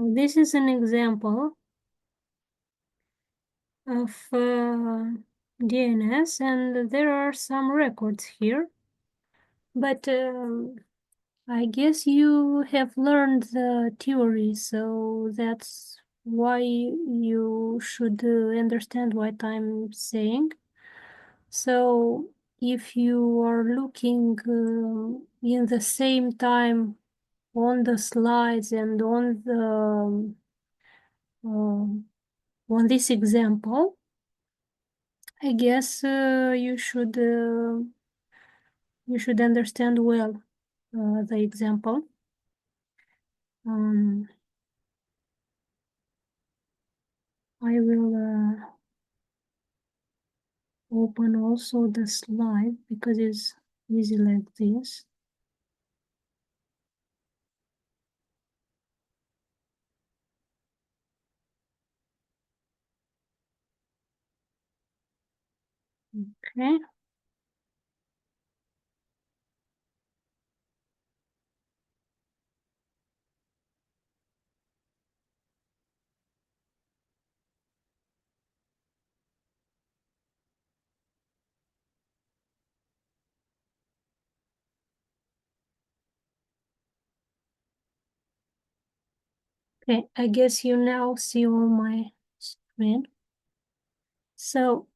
This is an example of DNS, and there are some records here. But I guess you have learned the theory, so that's why you should understand what I'm saying. So if you are looking in the same time on the slides and on the on this example, I guess you should understand well the example. I will open also the slide because it's easy like this. Okay. Okay, I guess you now see all my screen. So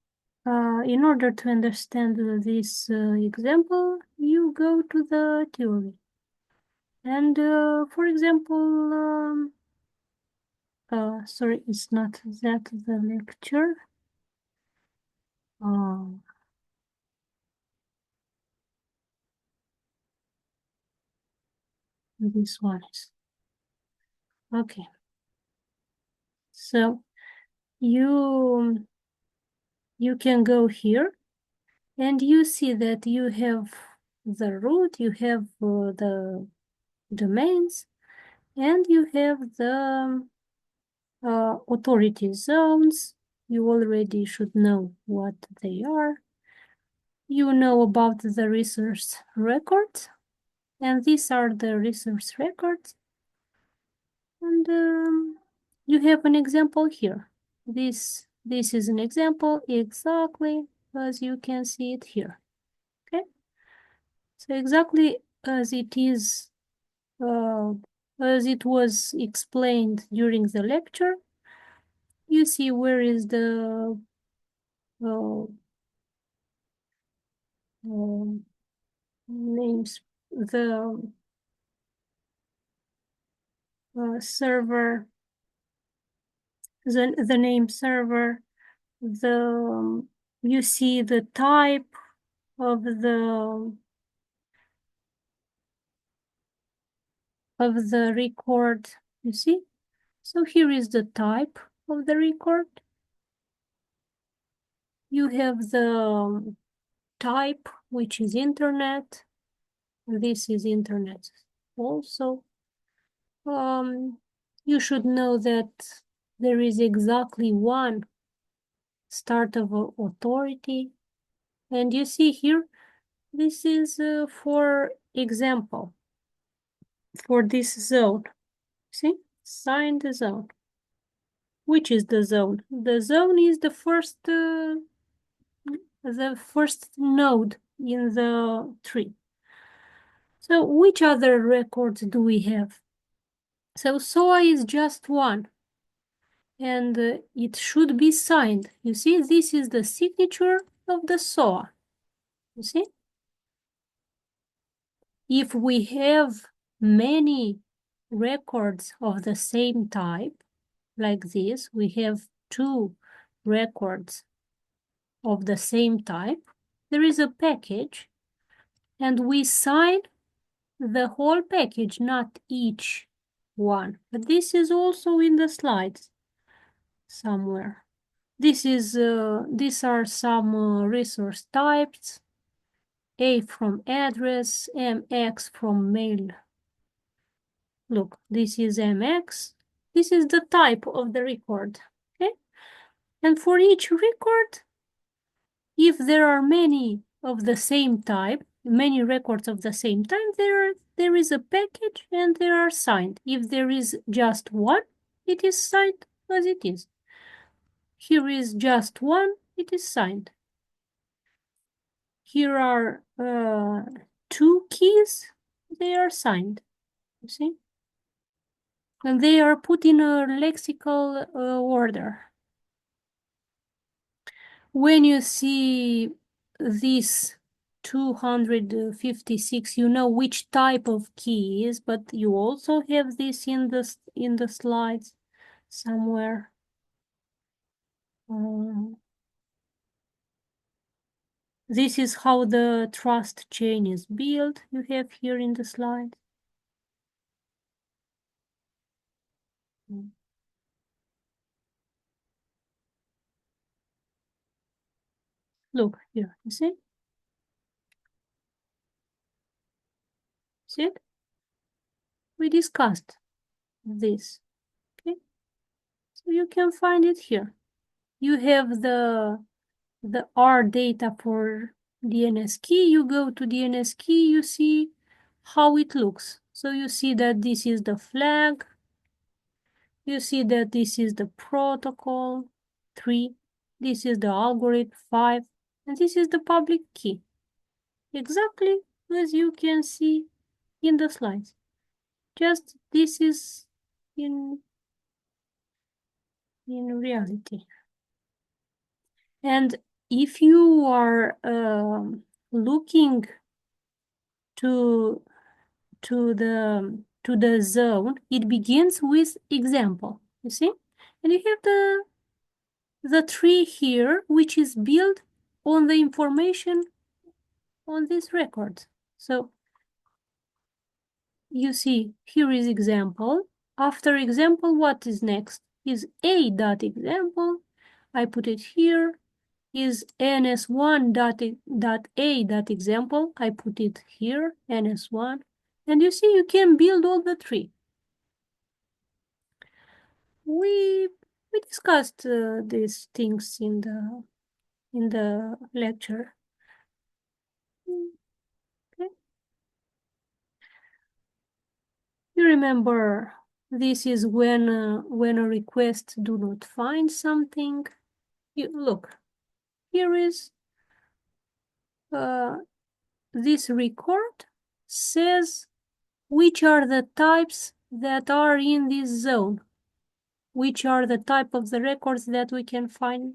in order to understand this example, you go to the theory. And for example, sorry, it's not that the lecture. This one is. Okay. So you can go here and you see that you have the root, you have the domains, and you have the authority zones. You already should know what they are. You know about the resource records, and these are the resource records. And you have an example here. This is an example exactly as you can see it here. Okay, so exactly as it is, as it was explained during the lecture, you see where is the names, the server, the name server, the you see the type of the record, you see? So here is the type of the record. You have the type, which is internet. This is internet also. You should know that there is exactly one start of authority. And you see here, this is for example, for this zone. See, signed zone. Which is the zone? The zone is the first node in the tree. So which other records do we have? So SOA is just one, and it should be signed. You see, this is the signature of the SOA. You see? If we have many records of the same type, like this, we have two records of the same type, there is a package, and we sign the whole package, not each one. But this is also in the slides somewhere. This is these are some resource types: A from address, MX from mail. Look, this is MX. This is the type of the record. Okay, and for each record, if there are many of the same type, many records of the same time, there is a package and they are signed. If there is just one, it is signed as it is. Here is just one, it is signed. Here are two keys, they are signed, you see? And they are put in a lexical order. When you see this 256, you know which type of key is, but you also have this in the slides somewhere. This is how the trust chain is built. You have here in the slide. Look here, you see? See it? We discussed this, okay? So you can find it here. You have the R data for DNS key. You go to DNS key, you see how it looks. So you see that this is the flag. You see that this is the protocol, 3. This is the algorithm, 5. And this is the public key. Exactly as you can see in the slides. Just this is in reality. And if you are looking to the zone, it begins with example, you see? And you have the tree here, which is built on the information on this record. So you see, here is example. After example, what is next? Is a dot example. I put it here. Is ns1 dot a dot example. I put it here, ns1. And you see, you can build all the tree. We discussed these things in the lecture. Okay. You remember this is when a request do not find something. You look, here is this record says which are the types that are in this zone, which are the type of the records that we can find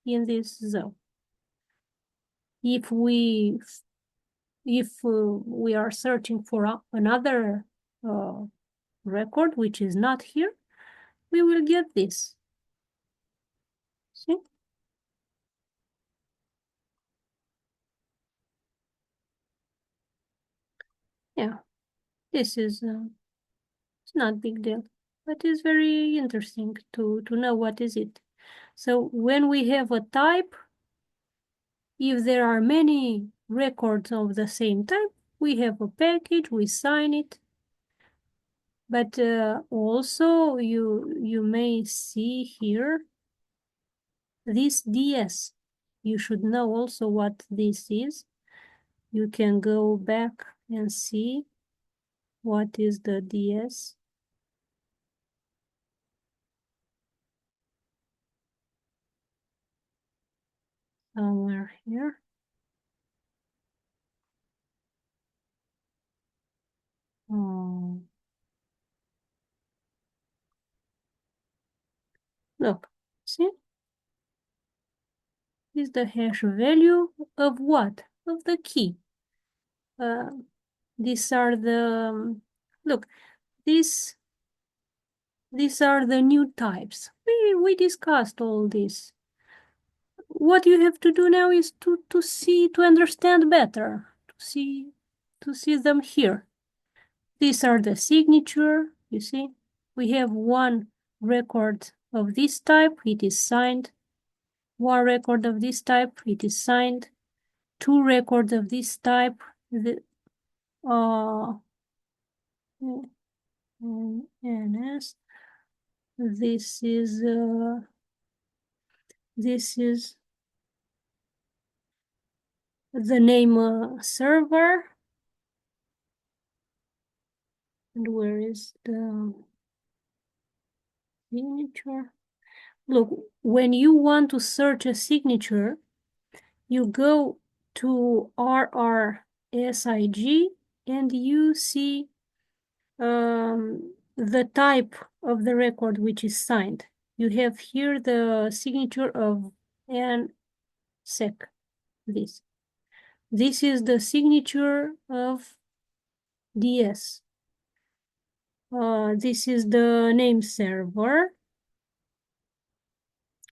in this zone. If we are searching for another record which is not here, we will get this. See? Yeah, this is it's not big deal, but it's very interesting to know what is it. So when we have a type, if there are many records of the same type, we have a package, we sign it. But also you may see here this DS. You should know also what this is. You can go back and see what is the DS. Somewhere here. Look, see? Is the hash value of what? Of the key. These are the, look, these are the new types. We discussed all this. What you have to do now is to understand better, to see them here. These are the signature, you see. We have one record of this type, it is signed. One record of this type, it is signed. Two records of this type, NS. This is the name server. And where is the signature. Look, when you want to search a signature, you go to RRSIG and you see the type of the record which is signed. You have here the signature of DNSsec, this. This is the signature of DS. This is the name server.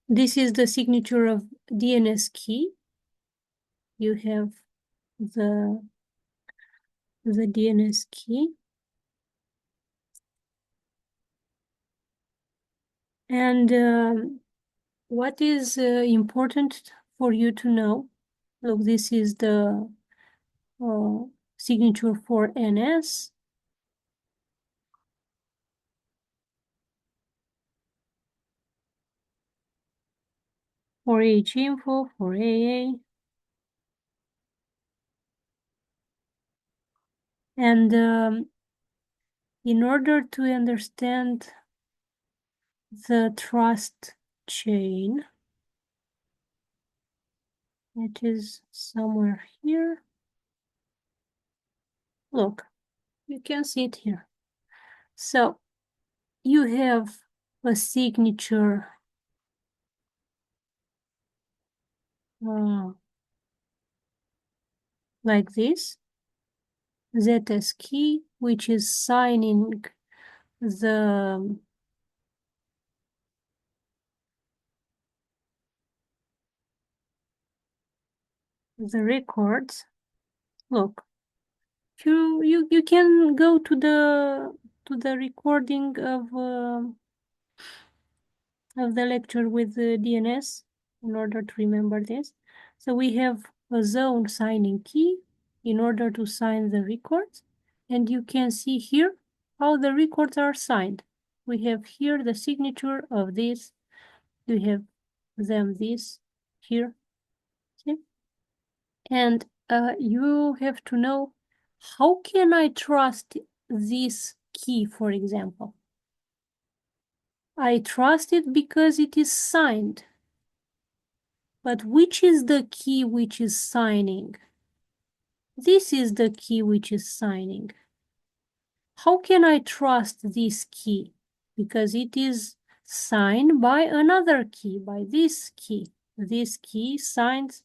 This is the signature of DNS key. You have the DNS key. And what is important for you to know? Look, this is the signature for NS. For info, for AA. And in order to understand the trust chain, it is somewhere here. Look, you can see it here. So you have a signature like this, ZS key, which is signing the records. Look, you can go to the recording of the lecture with the DNS in order to remember this. So we have a zone signing key in order to sign the records, and you can see here how the records are signed. We have here the signature of this. We have them this here. Okay? And you have to know, how can I trust this key, for example? I trust it because it is signed. But which is the key which is signing? This is the key which is signing. How can I trust this key? Because it is signed by another key, by this key. This key signs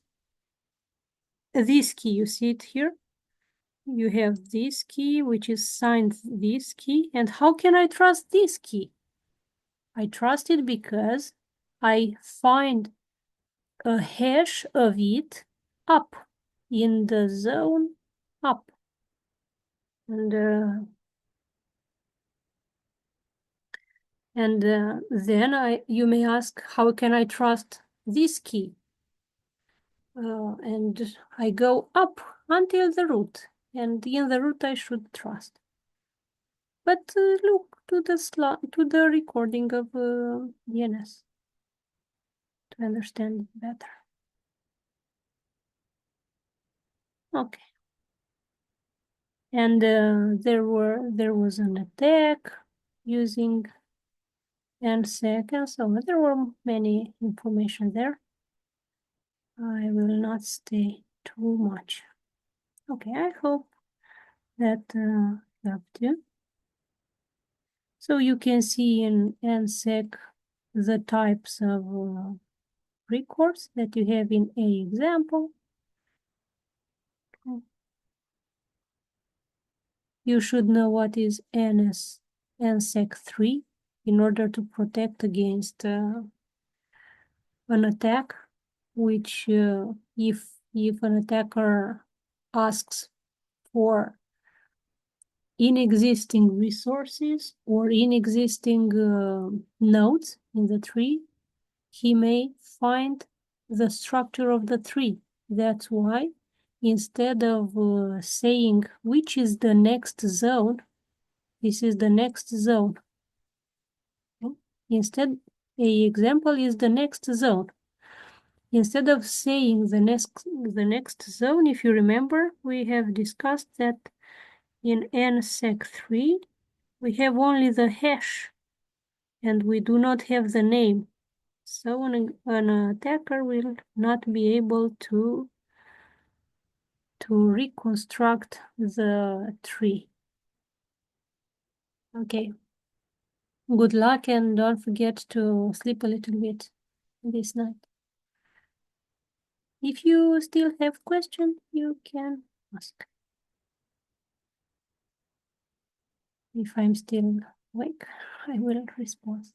this key. You see it here? You have this key, which is signed this key. And how can I trust this key? I trust it because I find a hash of it up in the zone up. And then you may ask, how can I trust this key? And I go up until the root, and in the root I should trust. But look to the recording of DNS to understand it better. Okay. And there was an attack using DNSsec and so on. There were many information there. I will not stay too much. Okay, I hope that helped you. So you can see in DNSsec the types of records that you have in A example. Okay. You should know what is DNSsec 3 in order to protect against an attack, which if an attacker asks for inexisting resources or inexisting nodes in the tree, he may find the structure of the tree. That's why instead of saying which is the next zone, this is the next zone. Okay? Instead, a example is the next zone. Instead of saying the next zone, if you remember, we have discussed that in DNSsec 3, we have only the hash. and we do not have the name. So an attacker will not be able to reconstruct the tree. Okay. Good luck and don't forget to sleep a little bit this night. If you still have questions, you can ask. If I'm still awake, I will respond.